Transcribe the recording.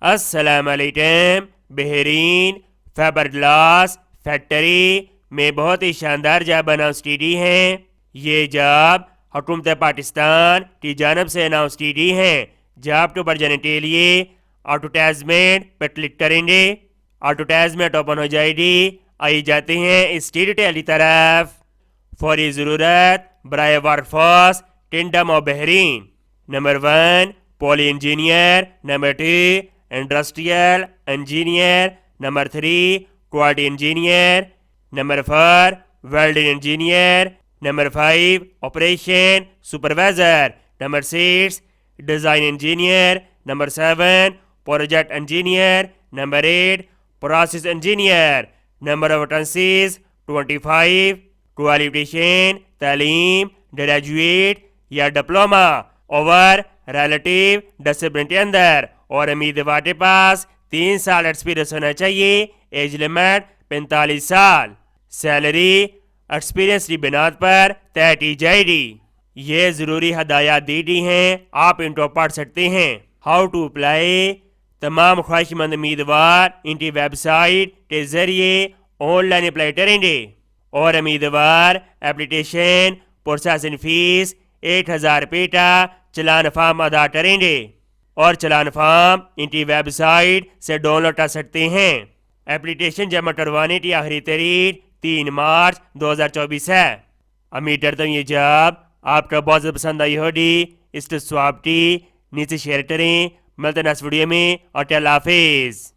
السلام علیکم Bahrain Faber glass factory میں بہت ہی شاندار جاب اناؤنس کی گئی ہیں۔ یہ جاب حکومت پاکستان کی جانب سے اناؤنس کی گئی ہیں۔ جاب کے اوپر جانے کے لیے ایڈورٹائزمنٹ پر کلک کریں گے۔ ایڈورٹائزمنٹ اوپن ہو جائے گی۔ آئی جاتے ہیں اس کی ڈیٹیل کی طرف۔ فوری ضرورت برائے work force kingdom of Bahrain. نمبر 1 پولی انجینئر، نمبر 2 انڈسٹریل انجینئر، نمبر 3 کوالٹی انجینئر، نمبر 4 ویلڈنگ انجینئر، نمبر 5 آپریشن سپروائزر، نمبر 6 ڈیزائن انجینئر، نمبر 7 پروجیکٹ انجینئر، نمبر 8 پروسیس انجینئر، نمبر آف ویکنسیز 25۔ کوالیفیکیشن تعلیم گریجویٹ یا ڈپلوما اوور ریلیٹیو ڈسپلن کے اندر، اور امیدوار کے پاس 3 سال ایکسپیرینس ہونا چاہیے۔ ایج لمٹ 45 سال۔ سیلری ایکسپیرینس کی بنیاد پر طے کی جائے گی۔ یہ ضروری ہدایات دی گئی ہیں، آپ ان کو پڑھ سکتے ہیں۔ How to apply. تمام خواہش مند امیدوار ان کی ویب سائٹ کے ذریعے آن لائن اپلائی کریں گے، اور امیدوار اپلیکیشن پروسیسنگ فیس 1000 روپے کا چلان فارم ادا کریں گے، اور چلان فارم ان کی ویب سائٹ سے ڈاؤن لوڈ کر سکتے ہیں۔ اپلیکیشن جمع کروانے کی آخری تاریخ 3 مارچ 2024 ہے۔ امید کرتا ہوں یہ جاب آپ کا بہت زیادہ پسند آئی ہوگی۔ اس کے سواب کی نیچے شیئر کریں۔ ملتے ہیں نیکسٹ ویڈیو میں، اور اللہ حافظ۔